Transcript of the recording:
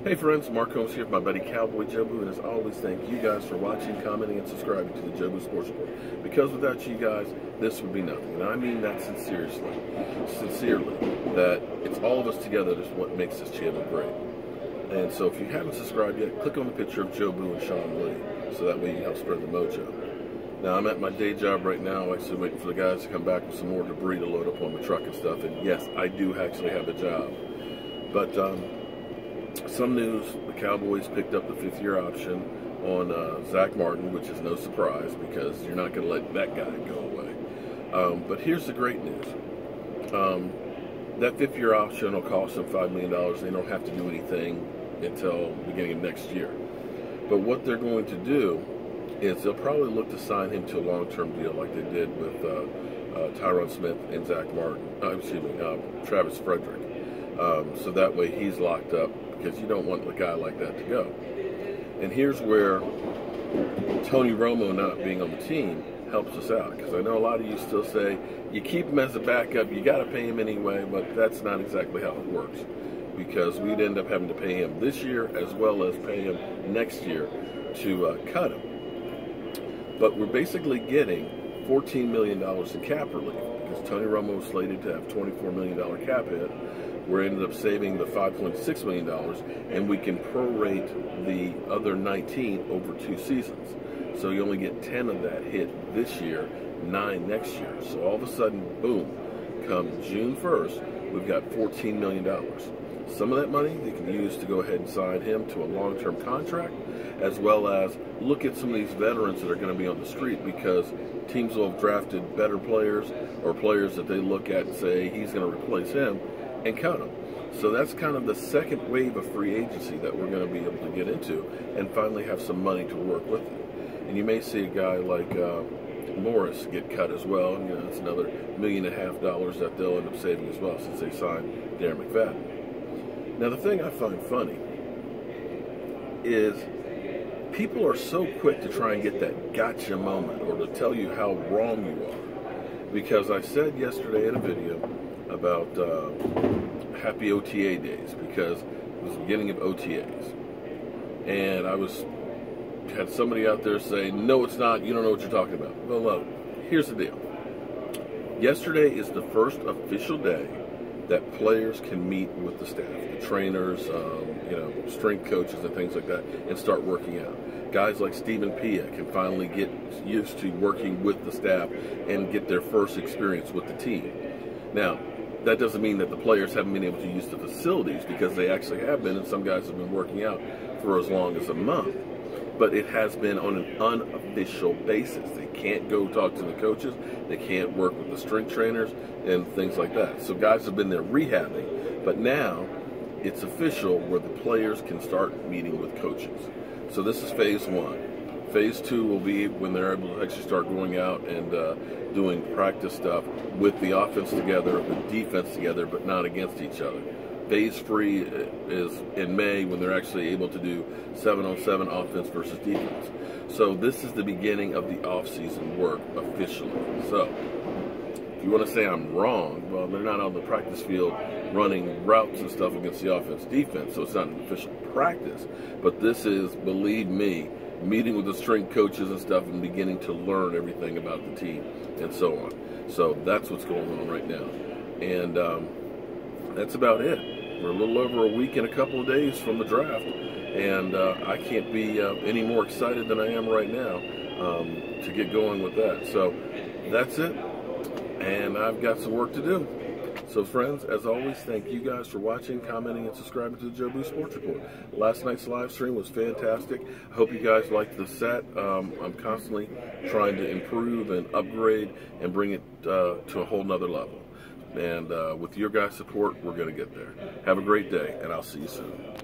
Hey friends, Mark Holmes here with my buddy Cowboy Jobu, and as always, thank you guys for watching, commenting, and subscribing to the Jobu Sports Report. Because without you guys, this would be nothing. And I mean that sincerely, that it's all of us together that's what makes this channel great. And so if you haven't subscribed yet, click on the picture of Jobu and Sean Lee, so that way you can help spread the mojo. Now, I'm at my day job right now, actually waiting for the guys to come back with some more debris to load up on the truck and stuff. And yes, I do actually have a job. But, some news, the Cowboys picked up the 5th-year option on Zack Martin, which is no surprise because you're not going to let that guy go away. But here's the great news. That 5th-year option will cost them $5 million. They don't have to do anything until the beginning of next year. But what they're going to do is they'll probably look to sign him to a long-term deal like they did with Tyron Smith and Zack Martin, Travis Frederick. So that way he's locked up, because you don't want a guy like that to go. And here's where Tony Romo not being on the team helps us out, because I know a lot of you still say you keep him as a backup, you got to pay him anyway, but that's not exactly how it works, because we'd end up having to pay him this year as well as pay him next year to cut him. But we're basically getting $14 million in cap relief, because Tony Romo was slated to have $24 million cap hit. We ended up saving the $5.6 million, and we can prorate the other 19 over 2 seasons. So you only get 10 of that hit this year, 9 next year. So all of a sudden, boom, come June 1st, we've got $14 million. Some of that money they can use to go ahead and sign him to a long-term contract, as well as look at some of these veterans that are going to be on the street, because teams will have drafted better players or players that they look at and say he's going to replace him, and cut them. So that's kind of the second wave of free agency that we're going to be able to get into and finally have some money to work with it. And you may see a guy like Morris get cut as well. You know, it's another $1.5 million that they'll end up saving as well, since they signed Darren McFadden. Now, the thing I find funny is people are so quick to try and get that gotcha moment, or to tell you how wrong you are. Because I said yesterday in a video about happy OTA days, because it was the beginning of OTAs, and had somebody out there say, no, it's not, you don't know what you're talking about. Well, look, here's the deal. Yesterday is the first official day that players can meet with the staff, the trainers, strength coaches and things like that, and start working out. Guys like Stephen Pia can finally get used to working with the staff and get their first experience with the team. Now, that doesn't mean that the players haven't been able to use the facilities, because they actually have been, and some guys have been working out for as long as a month. But it has been on an unofficial basis. They can't go talk to the coaches. They can't work with the strength trainers and things like that. So guys have been there rehabbing, but now it's official where the players can start meeting with coaches. So this is phase 1. Phase 2 will be when they're able to actually start going out and doing practice stuff with the offense together, with defense together, but not against each other. Phase 3 is in May, when they're actually able to do 7-on-7 offense versus defense. So this is the beginning of the off-season work officially. So if you want to say I'm wrong, well, they're not on the practice field running routes and stuff against the offense-defense, so it's not an official practice. But this is, believe me, meeting with the strength coaches and stuff and beginning to learn everything about the team and so on. So that's what's going on right now. And that's about it. We're a little over a week and a couple of days from the draft, and I can't be any more excited than I am right now to get going with that. So that's it, and I've got some work to do. So friends, as always, thank you guys for watching, commenting, and subscribing to the Jobu Sports Report. Last night's live stream was fantastic. I hope you guys liked the set. I'm constantly trying to improve and upgrade and bring it to a whole nother level. And with your guys' support, we're going to get there. Have a great day, and I'll see you soon.